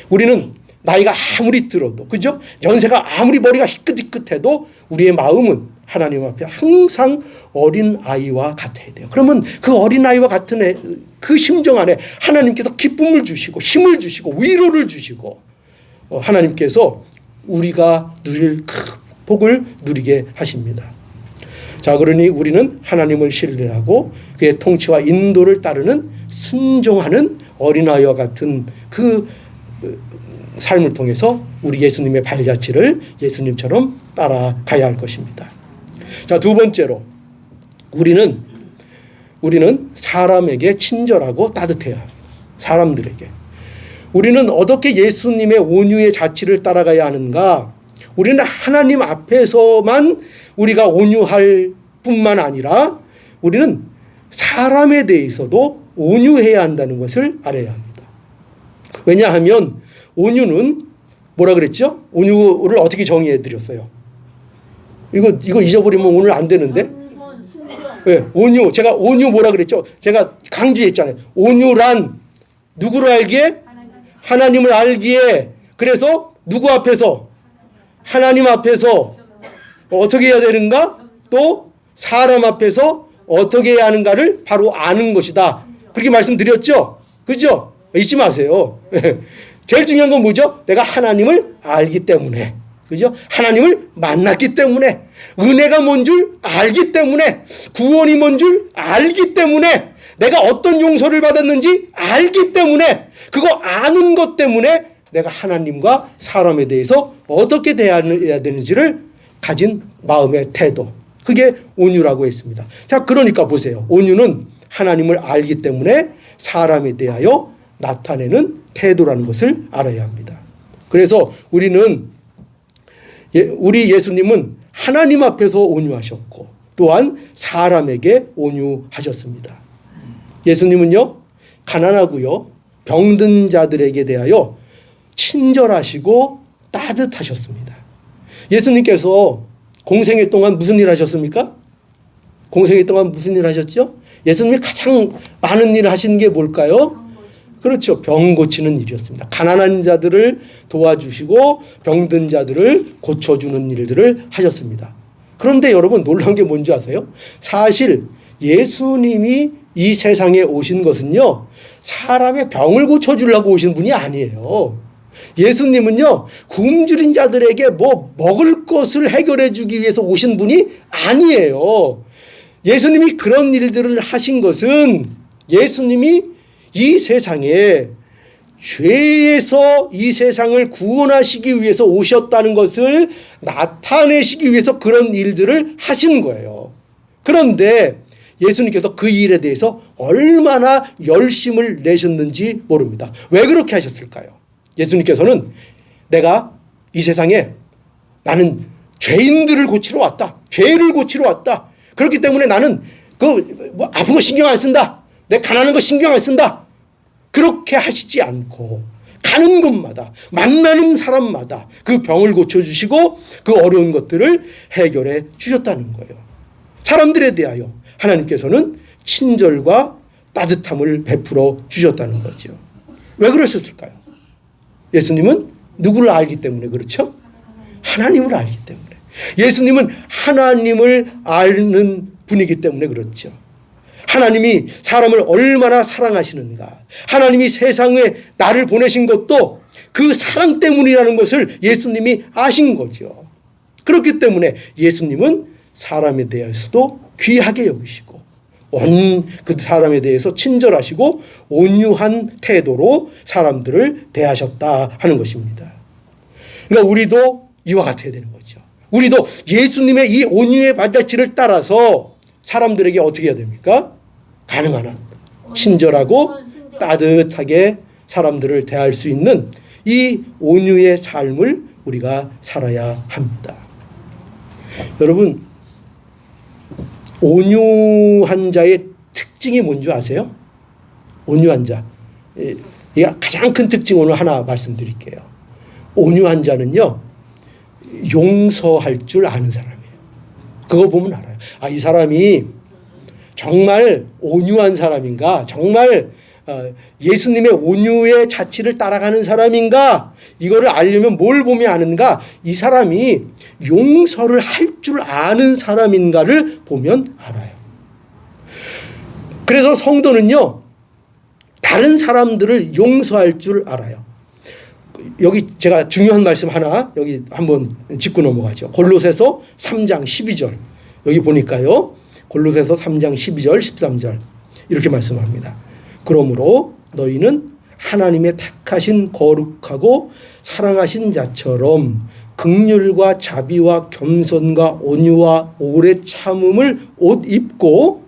우리는 나이가 아무리 들어도, 그죠? 연세가 아무리 머리가 희끗희끗해도 우리의 마음은 하나님 앞에 항상 어린 아이와 같아야 돼요. 그러면 그 어린 아이와 같은 그 심정 안에 하나님께서 기쁨을 주시고 힘을 주시고 위로를 주시고 하나님께서 우리가 누릴 그 복을 누리게 하십니다. 자, 그러니 우리는 하나님을 신뢰하고 그의 통치와 인도를 따르는 순종하는 어린아이와 같은 그 삶을 통해서 우리 예수님의 발자취를 예수님처럼 따라가야 할 것입니다. 자, 두 번째로 우리는 사람에게 친절하고 따뜻해야 합니다. 사람들에게. 우리는 어떻게 예수님의 온유의 자취를 따라가야 하는가? 우리는 하나님 앞에서만 우리가 온유할 뿐만 아니라 우리는 사람에 대해서도 온유해야 한다는 것을 알아야 합니다. 왜냐하면 온유는 뭐라 그랬죠? 온유를 어떻게 정의해 드렸어요? 이거 잊어버리면 오늘 안 되는데. 네, 온유. 제가 온유 뭐라 그랬죠? 제가 강조했잖아요. 온유란 누구를 알기에? 하나님을 알기에. 그래서 누구 앞에서? 하나님 앞에서 어떻게 해야 되는가? 또 사람 앞에서 어떻게 해야 하는가를 바로 아는 것이다. 그렇게 말씀드렸죠? 그죠? 잊지 마세요. 제일 중요한 건 뭐죠? 내가 하나님을 알기 때문에. 그죠? 하나님을 만났기 때문에. 은혜가 뭔 줄 알기 때문에. 구원이 뭔 줄 알기 때문에. 내가 어떤 용서를 받았는지 알기 때문에. 그거 아는 것 때문에 내가 하나님과 사람에 대해서 어떻게 대해야 되는지를 가진 마음의 태도. 그게 온유라고 했습니다. 자, 그러니까 보세요. 온유는 하나님을 알기 때문에 사람에 대하여 나타내는 태도라는 것을 알아야 합니다. 그래서 우리 예수님은 하나님 앞에서 온유하셨고 또한 사람에게 온유하셨습니다. 예수님은요, 가난하고요, 병든 자들에게 대하여 친절하시고 따뜻하셨습니다. 예수님께서 공생애 동안 무슨 일 하셨습니까? 공생애 동안 무슨 일 하셨죠? 예수님이 가장 많은 일을 하신 게 뭘까요? 그렇죠. 병 고치는 일이었습니다. 가난한 자들을 도와주시고 병든 자들을 고쳐주는 일들을 하셨습니다. 그런데 여러분 놀라운 게 뭔지 아세요? 사실 예수님이 이 세상에 오신 것은요, 사람의 병을 고쳐주려고 오신 분이 아니에요. 예수님은요, 굶주린 자들에게 뭐 먹을 것을 해결해 주기 위해서 오신 분이 아니에요. 예수님이 그런 일들을 하신 것은 예수님이 이 세상에 죄에서 이 세상을 구원하시기 위해서 오셨다는 것을 나타내시기 위해서 그런 일들을 하신 거예요. 그런데 예수님께서 그 일에 대해서 얼마나 열심을 내셨는지 모릅니다. 왜 그렇게 하셨을까요? 예수님께서는 내가 이 세상에 나는 죄인들을 고치러 왔다. 죄를 고치러 왔다. 그렇기 때문에 나는 아픈 거 신경 안 쓴다. 내 가난한 거 신경 안 쓴다. 그렇게 하시지 않고 가는 곳마다 만나는 사람마다 그 병을 고쳐주시고 그 어려운 것들을 해결해 주셨다는 거예요. 사람들에 대하여 하나님께서는 친절과 따뜻함을 베풀어 주셨다는 거죠. 왜 그러셨을까요? 예수님은 누구를 알기 때문에 그렇죠? 하나님을 알기 때문에. 예수님은 하나님을 아는 분이기 때문에 그렇죠. 하나님이 사람을 얼마나 사랑하시는가. 하나님이 세상에 나를 보내신 것도 그 사랑 때문이라는 것을 예수님이 아신 거죠. 그렇기 때문에 예수님은 사람에 대해서도 귀하게 여기시고 그 사람에 대해서 친절하시고 온유한 태도로 사람들을 대하셨다 하는 것입니다. 그러니까 우리도 이와 같아야 되는 거죠. 우리도 예수님의 이 온유의 발자취를 따라서 사람들에게 어떻게 해야 됩니까? 가능한 한 친절하고 따뜻하게 사람들을 대할 수 있는 이 온유의 삶을 우리가 살아야 합니다. 여러분, 온유한 자의 특징이 뭔지 아세요? 온유한 자. 이 가장 큰 특징 오늘 하나 말씀드릴게요. 온유한 자는요, 용서할 줄 아는 사람이에요. 그거 보면 알아요. 아, 이 사람이 정말 온유한 사람인가, 정말 예수님의 온유의 자취를 따라가는 사람인가? 이거를 알려면 뭘 보면 아는가? 이 사람이 용서를 할 줄 아는 사람인가를 보면 알아요. 그래서 성도는요, 다른 사람들을 용서할 줄 알아요. 여기 제가 중요한 말씀 하나 여기 한번 짚고 넘어가죠. 골로새서 3장 12절. 여기 보니까요. 골로새서 3장 12절 13절 이렇게 말씀합니다. 그러므로 너희는 하나님의 택하신 거룩하고 사랑하신 자처럼 긍휼과 자비와 겸손과 온유와 오래 참음을 옷 입고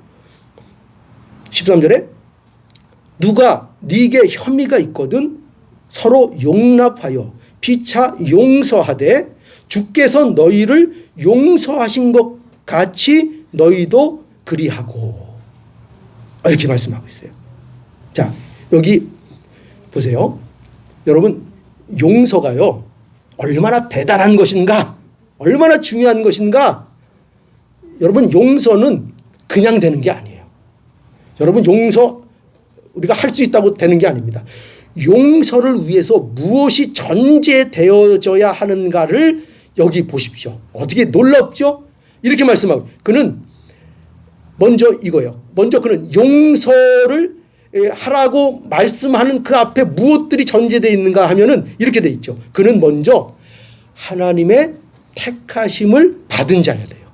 13절에 누가 네게 혐의가 있거든 서로 용납하여 피차 용서하되 주께서 너희를 용서하신 것 같이 너희도 그리하고 이렇게 말씀하고 있어요. 자, 여기 보세요. 여러분, 용서가요 얼마나 대단한 것인가, 얼마나 중요한 것인가. 여러분, 용서는 그냥 되는 게 아니에요. 여러분, 용서 우리가 할 수 있다고 되는 게 아닙니다. 용서를 위해서 무엇이 전제되어져야 하는가를 여기 보십시오. 어떻게 놀랍죠? 이렇게 말씀하고, 그는 먼저 이거예요. 먼저 그는 용서를 하라고 말씀하는 그 앞에 무엇들이 전제되어 있는가 하면은 이렇게 돼 있죠. 그는 먼저 하나님의 택하심을 받은 자여야 돼요.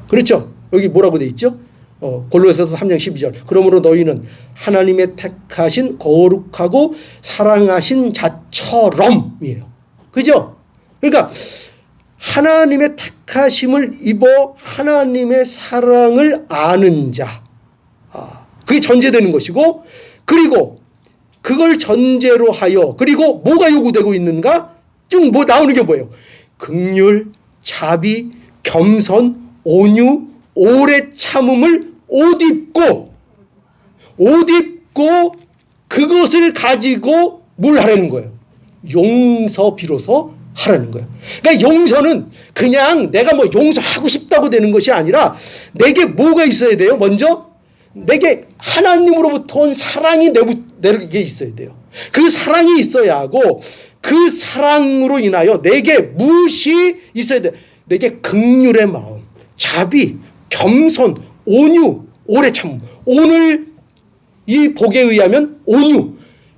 그렇죠? 여기 뭐라고 돼 있죠? 골로새서 3장 12절. 그러므로 너희는 하나님의 택하신 거룩하고 사랑하신 자처럼이에요. 그죠? 그러니까 하나님의 택하심을 입어 하나님의 사랑을 아는 자. 그게 전제되는 것이고, 그리고 그걸 전제로 하여, 그리고 뭐가 요구되고 있는가? 쭉 뭐 나오는 게 뭐예요? 긍휼, 자비, 겸손, 온유, 오래 참음을 옷 입고 그것을 가지고 뭘 하라는 거예요? 용서 비로소 하라는 거예요. 그러니까 용서는 그냥 내가 뭐 용서하고 싶다고 되는 것이 아니라 내게 뭐가 있어야 돼요? 먼저 내게 하나님으로부터 온 사랑이 내게 있어야 돼요. 그 사랑이 있어야 하고, 그 사랑으로 인하여 내게 무엇이 있어야 돼요? 내게 긍휼의 마음, 자비, 겸손, 온유, 오래 참. 오늘 이 복에 의하면 온유.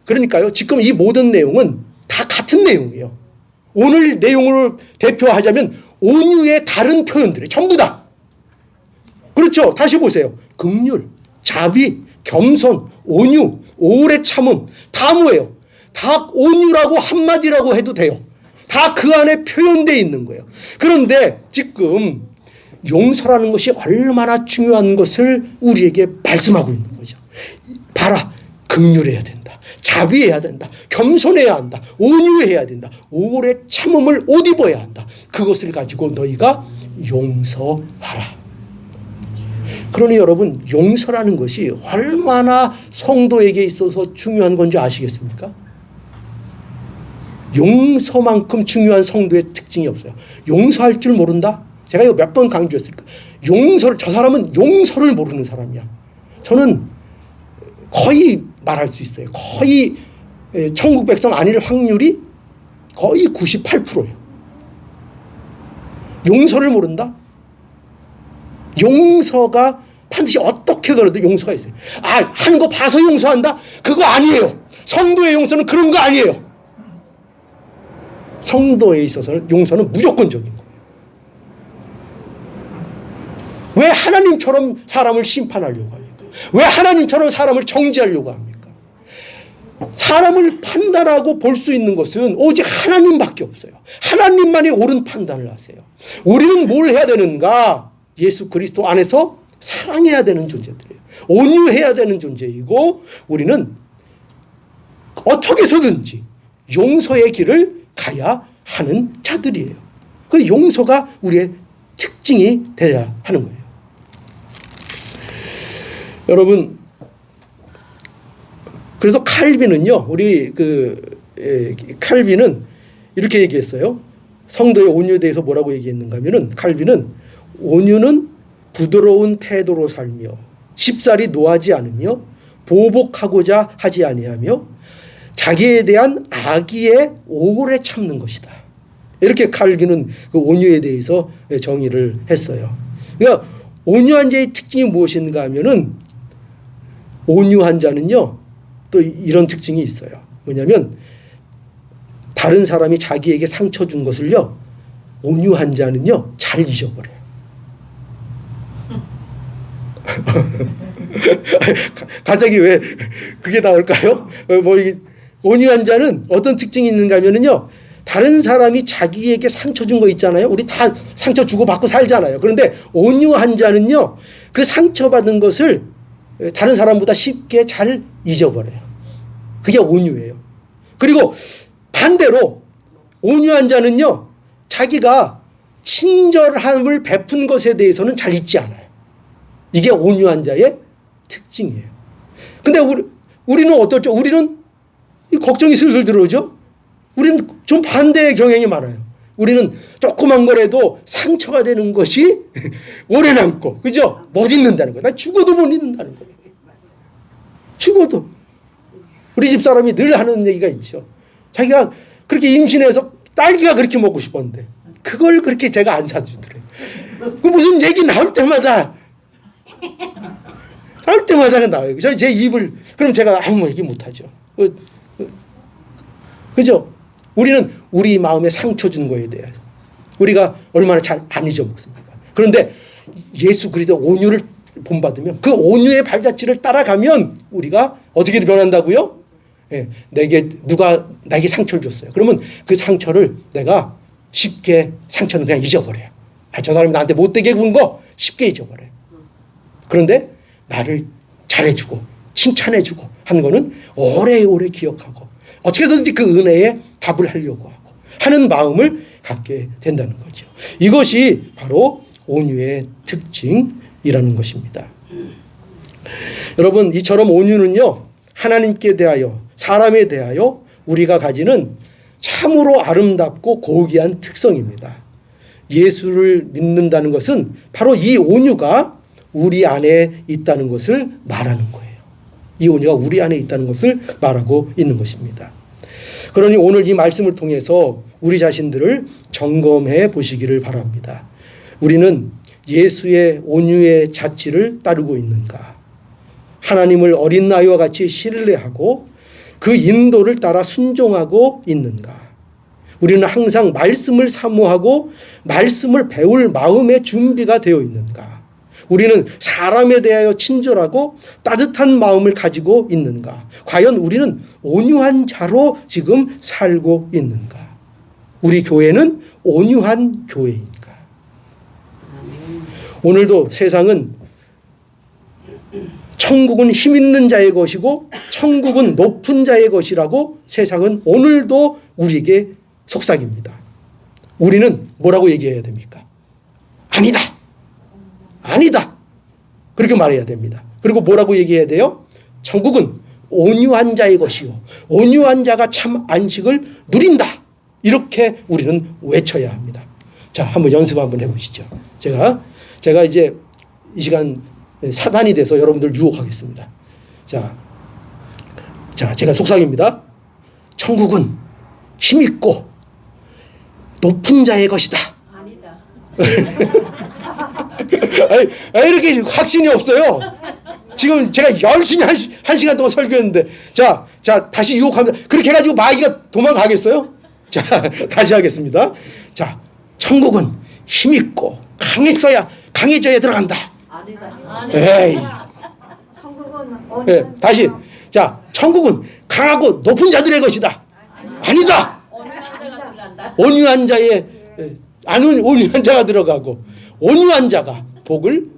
그러니까요, 지금 이 모든 내용은 다 같은 내용이에요. 오늘 내용을 대표하자면 온유의 다른 표현들이 전부 다. 그렇죠? 다시 보세요. 긍휼, 자비, 겸손, 온유, 오래 참음. 다 뭐예요? 다 온유라고 한마디라고 해도 돼요. 다 그 안에 표현되어 있는 거예요. 그런데 지금 용서라는 것이 얼마나 중요한 것을 우리에게 말씀하고 있는 거죠. 봐라, 긍휼해야 된다, 자비해야 된다, 겸손해야 한다, 온유해야 된다, 오래 참음을 옷 입어야 한다. 그것을 가지고 너희가 용서하라. 그러니 여러분, 용서라는 것이 얼마나 성도에게 있어서 중요한 건지 아시겠습니까? 용서만큼 중요한 성도의 특징이 없어요. 용서할 줄 모른다? 제가 이거 몇 번 강조했을까? 저 사람은 용서를 모르는 사람이야. 저는 거의 말할 수 있어요. 거의 천국 백성 아닐 확률이 거의 98%예요. 용서를 모른다? 용서가 반드시 어떻게 하더라도 용서가 있어요. 하는 거 봐서 용서한다? 그거 아니에요. 성도의 용서는 그런 거 아니에요. 성도에 있어서는 용서는 무조건적인 거예요. 왜 하나님처럼 사람을 심판하려고 합니까? 왜 하나님처럼 사람을 정죄하려고 합니까? 사람을 판단하고 볼 수 있는 것은 오직 하나님밖에 없어요. 하나님만이 옳은 판단을 하세요. 우리는 뭘 해야 되는가? 예수 그리스도 안에서 사랑해야 되는 존재들이에요. 온유해야 되는 존재이고, 우리는 어떻게 해서든지 용서의 길을 가야 하는 자들이에요. 그 용서가 우리의 특징이 되어야 하는 거예요. 여러분, 그래서 칼빈은요, 칼빈은 이렇게 얘기했어요. 성도의 온유에 대해서 뭐라고 얘기했는가 하면은, 칼빈은 온유는 부드러운 태도로 살며 쉽사리 노하지 않으며 보복하고자 하지 아니하며 자기에 대한 악의에 오래 참는 것이다. 이렇게 칼빈은 그 온유에 대해서 정의를 했어요. 그러니까 온유한 자의 특징이 무엇인가 하면은 온유한 자는요 또 이런 특징이 있어요. 뭐냐면 다른 사람이 자기에게 상처 준 것을요 온유한 자는요 잘 잊어버려요. 갑자기 왜 그게 나올까요? 뭐 온유한 자는 어떤 특징이 있는가 하면은요 다른 사람이 자기에게 상처 준 거 있잖아요. 우리 다 상처 주고받고 살잖아요. 그런데 온유한 자는요 그 상처받은 것을 다른 사람보다 쉽게 잘 잊어버려요. 그게 온유예요. 그리고 반대로 온유한 자는요 자기가 친절함을 베푼 것에 대해서는 잘 잊지 않아요. 이게 온유한 자의 특징이에요. 근데 우리는 어떨죠? 우리는 걱정이 슬슬 들어오죠? 우리는 좀 반대의 경향이 많아요. 우리는 조그만 거라도 상처가 되는 것이 오래 남고, 그죠? 못 잊는다는 거예요. 나 죽어도 못 잊는다는 거예요. 죽어도. 우리 집 사람이 늘 하는 얘기가 있죠. 자기가 그렇게 임신해서 딸기가 그렇게 먹고 싶었는데, 그걸 그렇게 제가 안 사주더래요. 그 무슨 얘기 나올 때마다 나와요. 제 입을, 그럼 제가 아무 얘기 못하죠. 그죠? 우리는 우리 마음에 상처 준 거에 대해 우리가 얼마나 잘 안 잊어먹습니까? 그런데 예수 그리스도 온유를 본받으면 그 온유의 발자취를 따라가면 우리가 어떻게 변한다고요? 예, 누가 나에게 상처를 줬어요. 그러면 그 상처를 내가 쉽게 상처는 그냥 잊어버려요. 저 사람이 나한테 못되게 군 거 쉽게 잊어버려요. 그런데 나를 잘해주고 칭찬해주고 하는 거는 오래오래 기억하고 어떻게든지 그 은혜에 답을 하려고 하고 하는 마음을 갖게 된다는 거죠. 이것이 바로 온유의 특징이라는 것입니다. 여러분, 이처럼 온유는요 하나님께 대하여 사람에 대하여 우리가 가지는 참으로 아름답고 고귀한 특성입니다. 예수를 믿는다는 것은 바로 이 온유가 우리 안에 있다는 것을 말하는 거예요. 이 온유가 우리 안에 있다는 것을 말하고 있는 것입니다. 그러니 오늘 이 말씀을 통해서 우리 자신들을 점검해 보시기를 바랍니다. 우리는 예수의 온유의 자취를 따르고 있는가? 하나님을 어린 아이와 같이 신뢰하고 그 인도를 따라 순종하고 있는가? 우리는 항상 말씀을 사모하고 말씀을 배울 마음의 준비가 되어 있는가? 우리는 사람에 대하여 친절하고 따뜻한 마음을 가지고 있는가? 과연 우리는 온유한 자로 지금 살고 있는가? 우리 교회는 온유한 교회인가? 오늘도 세상은 천국은 힘 있는 자의 것이고 천국은 높은 자의 것이라고 세상은 오늘도 우리에게 속삭입니다. 우리는 뭐라고 얘기해야 됩니까? 아니다. 아니다. 그렇게 말해야 됩니다. 그리고 뭐라고 얘기해야 돼요? 천국은 온유한 자의 것이요 온유한 자가 참 안식을 누린다. 이렇게 우리는 외쳐야 합니다. 자, 한번 연습 한번 해보시죠. 제가 이제 이 시간 사단이 돼서 여러분들 유혹하겠습니다. 자, 제가 속삭입니다. 천국은 힘있고 높은 자의 것이다. 아니다. 이렇게 확신이 없어요. 지금 제가 열심히 한 시간 동안 설교했는데, 자, 다시 유혹합니다. 그렇게 해가지고 마귀가 도망가겠어요? 자, 다시 하겠습니다. 자, 천국은 힘있고 강해져야 들어간다. 아니다. 에이. 천국은 네, 다시. 자, 천국은 강하고 높은 자들의 것이다. 아니다. 온유한 자의 온유한 자가 들어가고 온유한 자가 복을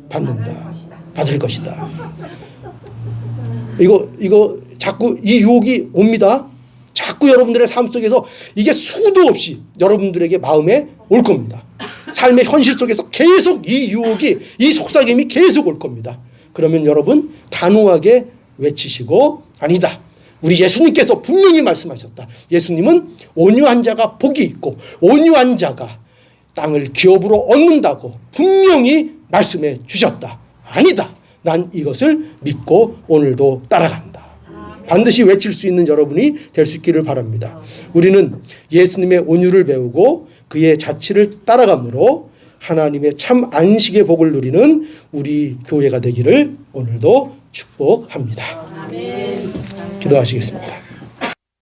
받을 것이다. 이거 자꾸 이 유혹이 옵니다. 자꾸 여러분들의 삶 속에서 이게 수도 없이 여러분들에게 마음에 올 겁니다. 삶의 현실 속에서 계속 이 유혹이, 이 속삭임이 계속 올 겁니다. 그러면 여러분 단호하게 외치시고, 아니다. 우리 예수님께서 분명히 말씀하셨다. 예수님은 온유한 자가 복이 있고 온유한 자가 땅을 기업으로 얻는다고 분명히 말씀해 주셨다. 아니다. 난 이것을 믿고 오늘도 따라간다. 반드시 외칠 수 있는 여러분이 될 수 있기를 바랍니다. 우리는 예수님의 온유를 배우고 그의 자취를 따라감으로 하나님의 참 안식의 복을 누리는 우리 교회가 되기를 오늘도 축복합니다. 기도하시겠습니다.